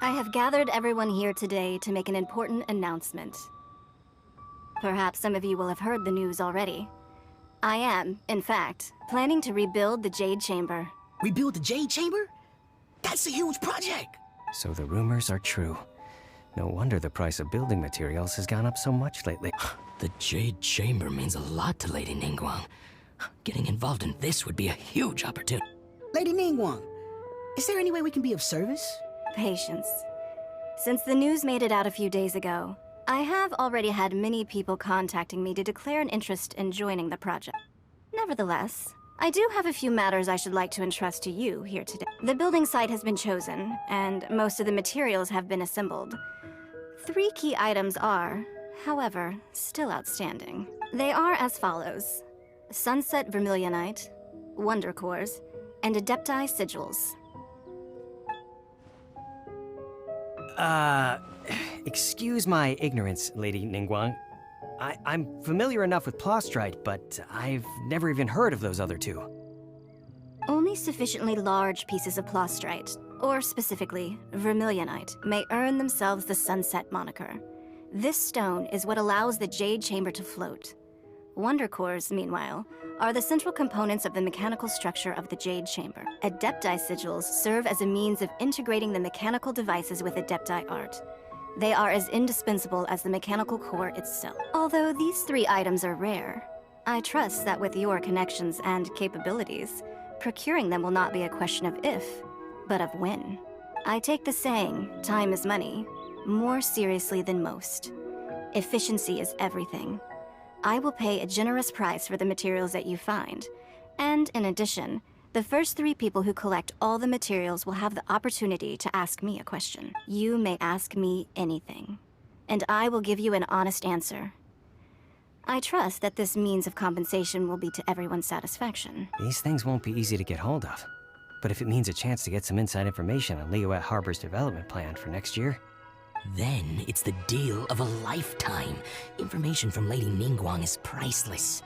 I have gathered everyone here today to make an important announcement. Perhaps some of you will have heard the news already. I am, in fact, planning to rebuild the Jade Chamber. Rebuild the Jade Chamber? That's a huge project! So the rumors are true. No wonder the price of building materials has gone up so much lately. The Jade Chamber means a lot to Lady Ningguang. Getting involved in this would be a huge opportunity. Lady Ningguang, is there any way we can be of service? Patience. Since the news made it out a few days ago, I have already had many people contacting me to declare an interest in joining the project. Nevertheless, I do have a few matters I should like to entrust to you here today. The building site has been chosen, and most of the materials have been assembled. 3 key items are, however, still outstanding. They are as follows: Sunset Vermilionite, Wonder Cores, and Adepti Sigils. Excuse my ignorance, Lady Ningguang. I'm familiar enough with Plostrite, but I've never even heard of those other 2. Only sufficiently large pieces of Plostrite, or specifically, Vermilionite, may earn themselves the Sunset moniker. This stone is what allows the Jade Chamber to float. Wonder Cores, meanwhile, are the central components of the mechanical structure of the Jade Chamber. Adepti Sigils serve as a means of integrating the mechanical devices with Adepti art. They are as indispensable as the mechanical core itself. Although these 3 items are rare, I trust that with your connections and capabilities, procuring them will not be a question of if, but of when. I take the saying, time is money, more seriously than most. Efficiency is everything. I will pay a generous price for the materials that you find, and in addition, the first 3 people who collect all the materials will have the opportunity to ask me a question. You may ask me anything, and I will give you an honest answer. I trust that this means of compensation will be to everyone's satisfaction. These things won't be easy to get hold of. But if it means a chance to get some inside information on Liyuet Harbor's development plan for next year... Then it's the deal of a lifetime. Information from Lady Ningguang is priceless.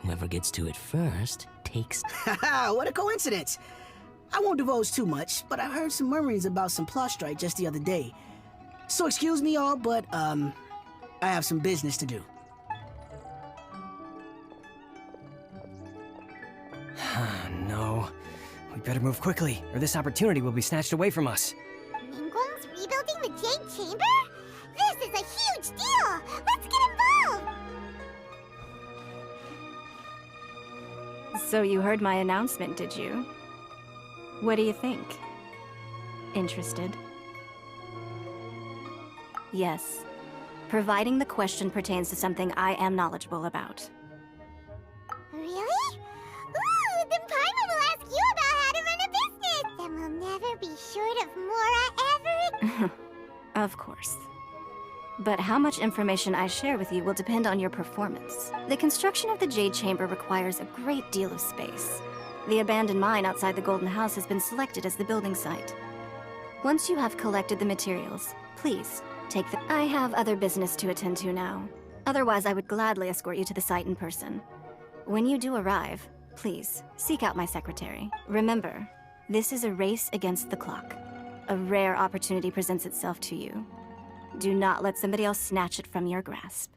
Whoever gets to it first takes... Haha, what a coincidence! I won't divulge too much, but I heard some murmurings about some Plostrite just the other day. So excuse me all, but, I have some business to do. No. We better move quickly, or this opportunity will be snatched away from us. Ningguang's rebuilding the Jade Chamber? This is a huge deal! Let's get involved! So you heard my announcement, did you? What do you think? Interested? Yes. Providing the question pertains to something I am knowledgeable about. Really? Ooh, then Paimon will ask you about how to run a business! Then we'll never be short of Mora ever... Of course. But how much information I share with you will depend on your performance. The construction of the Jade Chamber requires a great deal of space. The abandoned mine outside the Golden House has been selected as the building site. Once you have collected the materials, please, take the... I have other business to attend to now. Otherwise, I would gladly escort you to the site in person. When you do arrive, please, seek out my secretary. Remember, this is a race against the clock. A rare opportunity presents itself to you. Do not let somebody else snatch it from your grasp.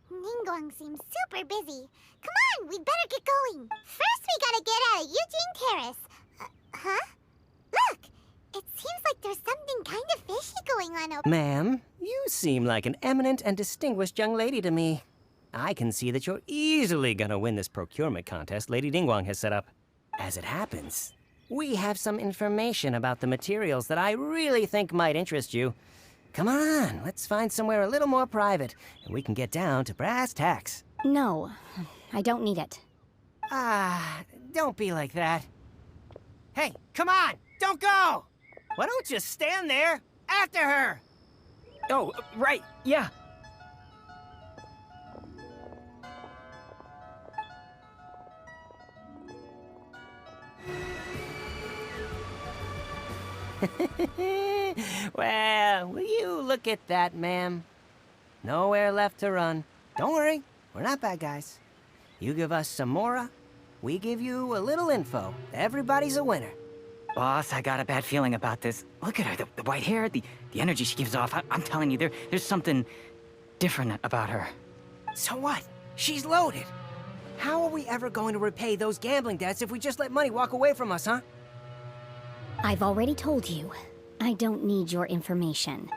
Ningguang seems super busy. Come on, we better get going. First, we gotta get out of Eugene Terrace. Huh? Look! It seems like there's something kind of fishy going on over... Ma'am, you seem like an eminent and distinguished young lady to me. I can see that you're easily gonna win this procurement contest Lady Ningguang has set up. As it happens, we have some information about the materials that I really think might interest you. Come on, let's find somewhere a little more private, and we can get down to brass tacks. No, I don't need it. Don't be like that. Hey, come on, don't go! Why don't you stand there after her? Oh, right, yeah. Well, will you look at that, ma'am? Nowhere left to run. Don't worry, we're not bad guys. You give us some Mora, we give you a little info. Everybody's a winner. Boss, I got a bad feeling about this. Look at her, the white hair, the energy she gives off. I'm telling you, there's something different about her. So what? She's loaded. How are we ever going to repay those gambling debts if we just let money walk away from us, huh? I've already told you. I don't need your information.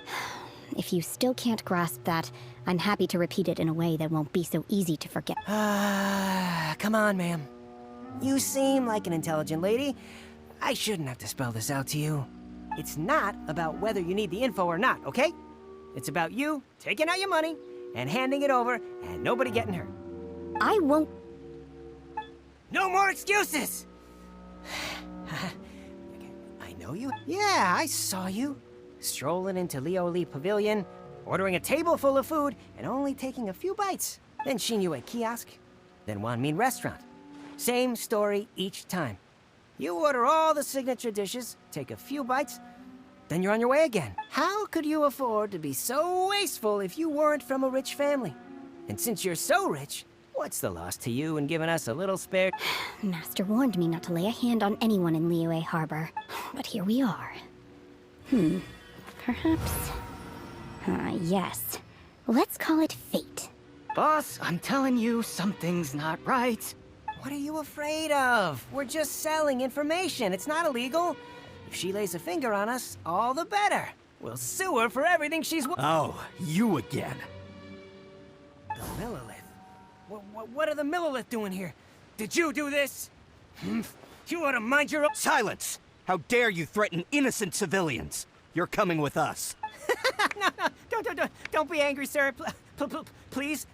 If you still can't grasp that, I'm happy to repeat it in a way that won't be so easy to forget. Come on, ma'am. You seem like an intelligent lady. I shouldn't have to spell this out to you. It's not about whether you need the info or not, okay? It's about you taking out your money and handing it over and nobody getting hurt. I won't... No more excuses! I know you. Yeah, I saw you. Strolling into Leo Lee Pavilion, ordering a table full of food, and only taking a few bites. Then Shinyu at kiosk, then Wanmin restaurant. Same story each time. You order all the signature dishes, take a few bites, then you're on your way again. How could you afford to be so wasteful if you weren't from a rich family? And since you're so rich, what's the loss to you in giving us a little spare? Master warned me not to lay a hand on anyone in Liyue Harbor. But here we are. Perhaps... yes. Let's call it fate. Boss, I'm telling you, something's not right. What are you afraid of? We're just selling information. It's not illegal. If she lays a finger on us, all the better. We'll sue her for everything she's... Oh, you again. The Millilith? What are the Millilith doing here? Did you do this? You ought to mind your own... Silence! How dare you threaten innocent civilians? You're coming with us. No, don't be angry, sir. Please.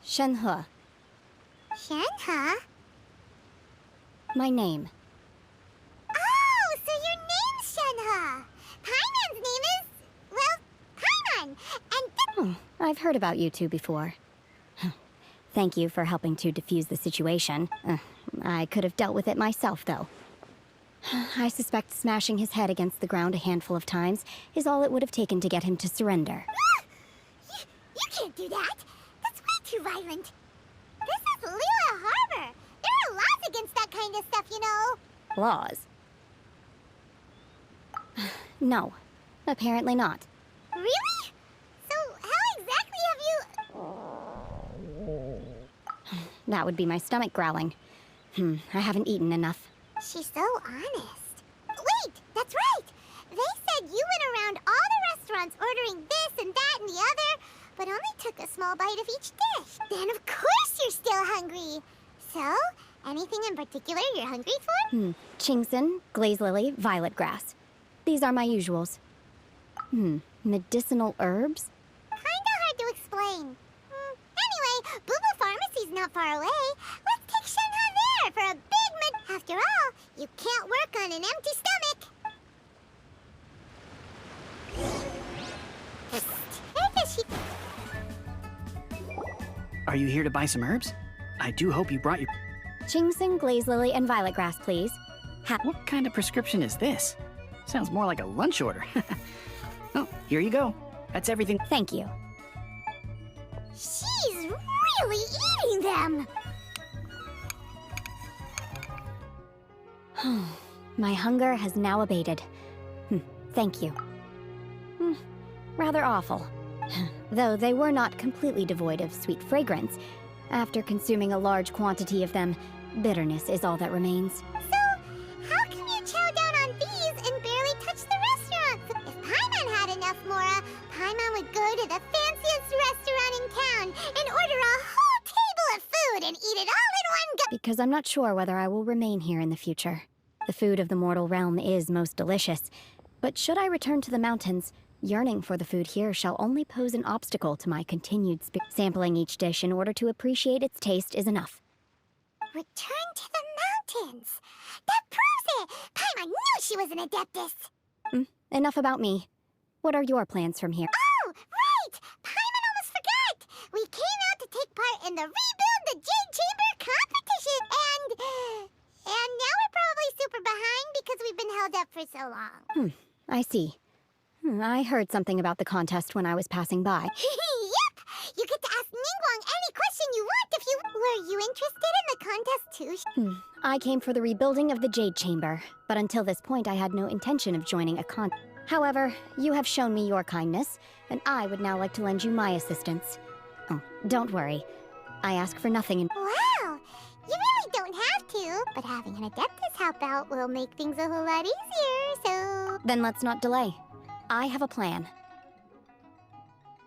Shenhe. Shenhe? My name. Oh, so your name's Shenhe. Paimon's name is, well, Paimon. And I've heard about you two before. Thank you for helping to defuse the situation. I could have dealt with it myself, though. I suspect smashing his head against the ground a handful of times is all it would have taken to get him to surrender. You can't do that. That's way too violent. This is Liyue Harbor. There are laws against that kind of stuff, you know. Laws? No, apparently not. Really? So how exactly have you... That would be my stomach growling. I haven't eaten enough. She's so honest. Wait, that's right. They said you went around all the restaurants ordering this and that and the other, but only took a small bite of each dish. Then of course you're still hungry. So, anything in particular you're hungry for? Chingson, glaze lily, violet grass. These are my usuals. Medicinal herbs? Kinda hard to explain. Anyway, Boo Pharmacy's not far away. Let's take Shenhe there for a big After all, you can't work on an empty stomach. Where does she... Are you here to buy some herbs? I do hope you brought your... Chingson, glaze lily, and violet grass, please. What kind of prescription is this? Sounds more like a lunch order. Oh, here you go. That's everything. Thank you. She's really eating them. My hunger has now abated. Thank you. Rather awful. Though they were not completely devoid of sweet fragrance. After consuming a large quantity of them, bitterness is all that remains. So, how can you chow down on these and barely touch the restaurants? If Paimon had enough Mora, Paimon would go to the fanciest restaurant in town and order a whole table of food and eat it all in one go. Because I'm not sure whether I will remain here in the future. The food of the mortal realm is most delicious. But should I return to the mountains, yearning for the food here shall only pose an obstacle to my continued sampling each dish in order to appreciate its taste is enough. Return to the mountains. That proves it. Paimon knew she was an adeptus. Enough about me. What are your plans from here? Oh, right! Paimon almost forgot! We came out to take part in the Rebuild the Jade Chamber competition, and now we're probably super behind because we've been held up for so long. I see. I heard something about the contest when I was passing by. Yep! You get to ask Ningguang any I came for the rebuilding of the Jade Chamber, but until this point I had no intention of joining a con. However, you have shown me your kindness, and I would now like to lend you my assistance. Oh, don't worry. I ask for nothing in— Wow! You really don't have to, but having an Adeptus help out will make things a whole lot easier, so... Then let's not delay. I have a plan.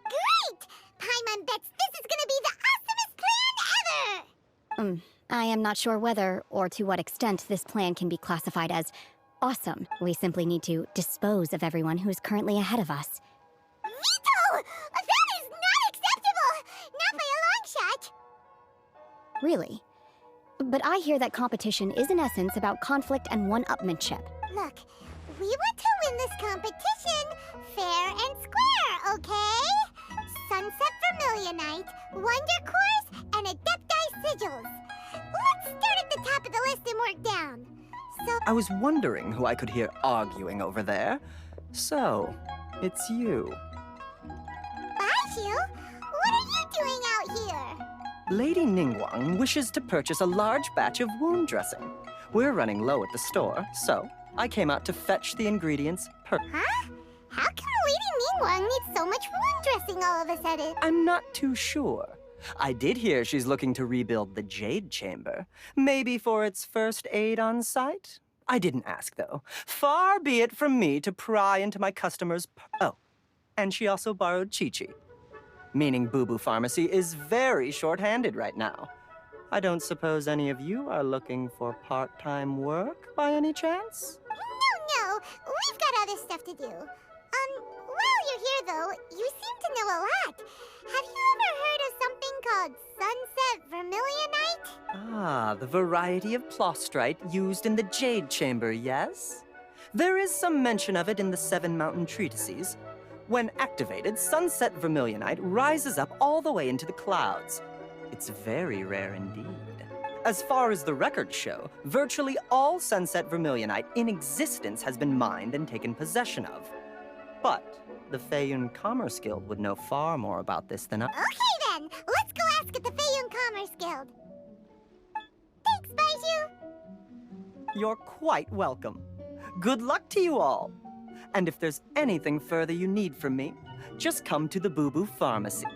Great! Paimon bets this is gonna be the awesomest plan ever! I am not sure whether, or to what extent, this plan can be classified as awesome. We simply need to dispose of everyone who is currently ahead of us. Vito! That is not acceptable! Not by a long shot! Really? But I hear that competition is in essence about conflict and one-upmanship. Look, we want to win this competition fair and square, okay? Sunset Vermilionite, Wonder Cores, and Adepti Sigils. Let's start at the top of the list and work down. So, I was wondering who I could hear arguing over there. So, it's you. Baishu, what are you doing out here? Lady Ningguang wishes to purchase a large batch of wound dressing. We're running low at the store, so I came out to fetch the ingredients Huh? How come Lady Ningguang needs so much wound dressing all of a sudden? I'm not too sure. I did hear she's looking to rebuild the Jade Chamber. Maybe for its first aid on site? I didn't ask, though. Far be it from me to pry into my customers' Oh, and she also borrowed Chi-Chi. Meaning Boo Boo Pharmacy is very short-handed right now. I don't suppose any of you are looking for part-time work by any chance? No, we've got other stuff to do. While you're here, though, you seem to know a lot. Have you ever heard of something called Sunset Vermilionite? Ah, the variety of plostrite used in the Jade Chamber, yes? There is some mention of it in the Seven Mountain Treatises. When activated, Sunset Vermilionite rises up all the way into the clouds. It's very rare indeed. As far as the records show, virtually all Sunset Vermilionite in existence has been mined and taken possession of. But the Feiyun Commerce Guild would know far more about this than I. Okay then, let's go ask at the Feiyun Commerce Guild. Thanks, Baishu. You're quite welcome. Good luck to you all. And if there's anything further you need from me, just come to the Boo Boo Pharmacy.